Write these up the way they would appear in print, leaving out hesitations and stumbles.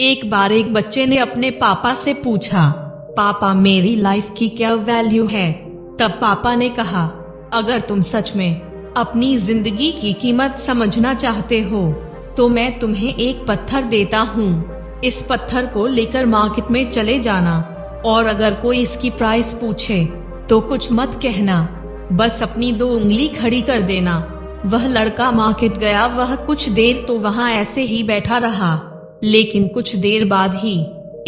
एक बार एक बच्चे ने अपने पापा से पूछा, पापा मेरी लाइफ की क्या वैल्यू है। तब पापा ने कहा, अगर तुम सच में अपनी जिंदगी की कीमत समझना चाहते हो तो मैं तुम्हें एक पत्थर देता हूँ। इस पत्थर को लेकर मार्केट में चले जाना और अगर कोई इसकी प्राइस पूछे तो कुछ मत कहना, बस अपनी 2 उंगली खड़ी कर देना। वह लड़का मार्केट गया। वह कुछ देर तो वहाँ ऐसे ही बैठा रहा, लेकिन कुछ देर बाद ही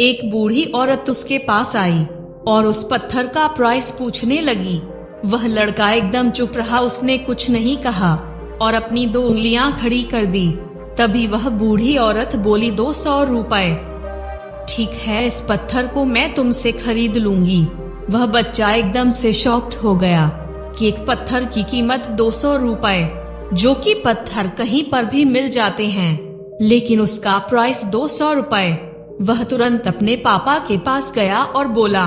एक बूढ़ी औरत उसके पास आई और उस पत्थर का प्राइस पूछने लगी। वह लड़का एकदम चुप रहा, उसने कुछ नहीं कहा और अपनी 2 उंगलियां खड़ी कर दी। तभी वह बूढ़ी औरत बोली, 200 रुपए। ठीक है, इस पत्थर को मैं तुमसे खरीद लूंगी। वह बच्चा एकदम से शॉक्ड हो गया कि एक पत्थर की कीमत 200 रुपए, जो कि पत्थर कहीं पर भी मिल जाते हैं, लेकिन उसका प्राइस 200 रुपए। वह तुरंत अपने पापा के पास गया और बोला,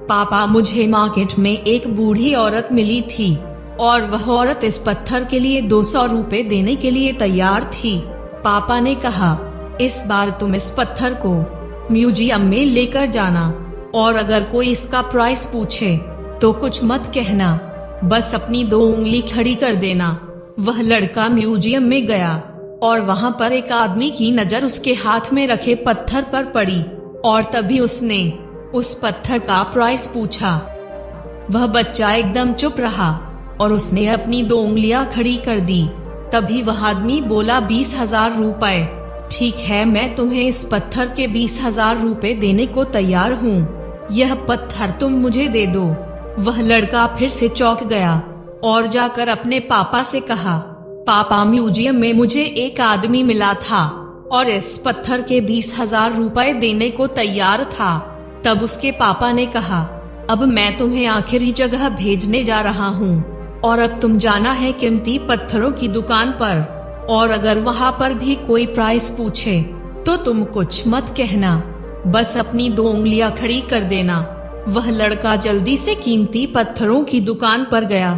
पापा मुझे मार्केट में एक बूढ़ी औरत मिली थी और वह औरत इस पत्थर के लिए 200 रुपए देने के लिए तैयार थी। पापा ने कहा, इस बार तुम इस पत्थर को म्यूजियम में लेकर जाना और अगर कोई इसका प्राइस पूछे तो कुछ मत कहना, बस अपनी 2 उंगली खड़ी कर देना। वह लड़का म्यूजियम में गया और वहाँ पर एक आदमी की नजर उसके हाथ में रखे पत्थर पर पड़ी और तभी उसने उस पत्थर का प्राइस पूछा। वह बच्चा एकदम चुप रहा और उसने अपनी 2 उंगलियां खड़ी कर दी। तभी वह आदमी बोला, 20,000 रुपए। ठीक है, मैं तुम्हें इस पत्थर के 20,000 रुपए देने को तैयार हूँ। यह पत्थर तुम मुझे दे दो। वह लड़का फिर से चौंक गया और जाकर अपने पापा से कहा, पापा म्यूजियम में मुझे एक आदमी मिला था और इस पत्थर के 20,000 रुपए देने को तैयार था। तब उसके पापा ने कहा, अब मैं तुम्हें आखिरी जगह भेजने जा रहा हूँ और अब तुम जाना है कीमती पत्थरों की दुकान पर और अगर वहाँ पर भी कोई प्राइस पूछे तो तुम कुछ मत कहना, बस अपनी 2 उंगलियां खड़ी कर देना। वह लड़का जल्दी से कीमती पत्थरों की दुकान पर गया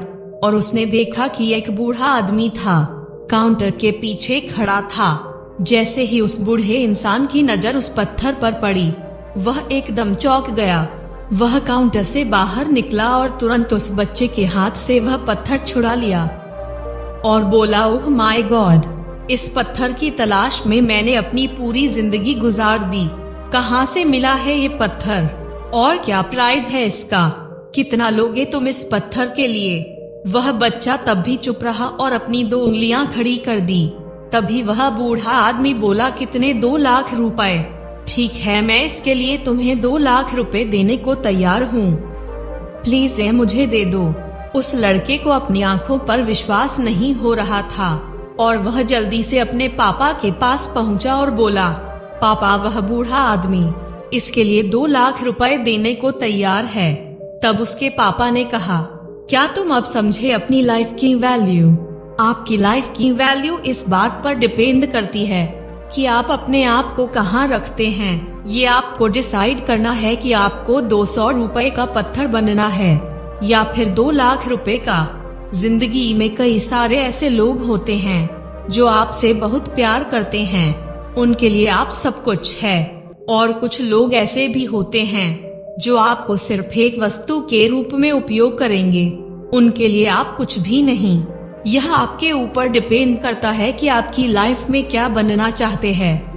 और उसने देखा कि एक बूढ़ा आदमी था, काउंटर के पीछे खड़ा था। जैसे ही उस बूढ़े इंसान की नजर उस पत्थर पर पड़ी, वह एकदम चौंक गया। वह काउंटर से बाहर निकला और तुरंत उस बच्चे के हाथ से वह पत्थर छुड़ा लिया और बोला, ओह माय गॉड, इस पत्थर की तलाश में मैंने अपनी पूरी जिंदगी गुजार दी। कहाँ से मिला है ये पत्थर और क्या प्राइस है इसका? कितना लोगे तुम इस पत्थर के लिए? वह बच्चा तब भी चुप रहा और अपनी 2 उंगलियां खड़ी कर दी। तभी वह बूढ़ा आदमी बोला, कितने? 2 लाख रुपए। ठीक है, मैं इसके लिए तुम्हें 2 लाख रुपए देने को तैयार हूँ। प्लीज ये मुझे दे दो। उस लड़के को अपनी आंखों पर विश्वास नहीं हो रहा था और वह जल्दी से अपने पापा के पास पहुँचा और बोला, पापा वह बूढ़ा आदमी इसके लिए 2 लाख रुपए देने को तैयार है। तब उसके पापा ने कहा, क्या तुम अब समझे अपनी लाइफ की वैल्यू? आपकी लाइफ की वैल्यू इस बात पर डिपेंड करती है कि आप अपने आप को कहाँ रखते हैं। ये आपको डिसाइड करना है कि आपको 200 रुपए का पत्थर बनना है या फिर 2 लाख रुपए का। जिंदगी में कई सारे ऐसे लोग होते हैं जो आपसे बहुत प्यार करते हैं, उनके लिए आप सब कुछ है, और कुछ लोग ऐसे भी होते हैं जो आपको सिर्फ एक वस्तु के रूप में उपयोग करेंगे, उनके लिए आप कुछ भी नहीं। यह आपके ऊपर डिपेंड करता है कि आपकी लाइफ में क्या बनना चाहते हैं।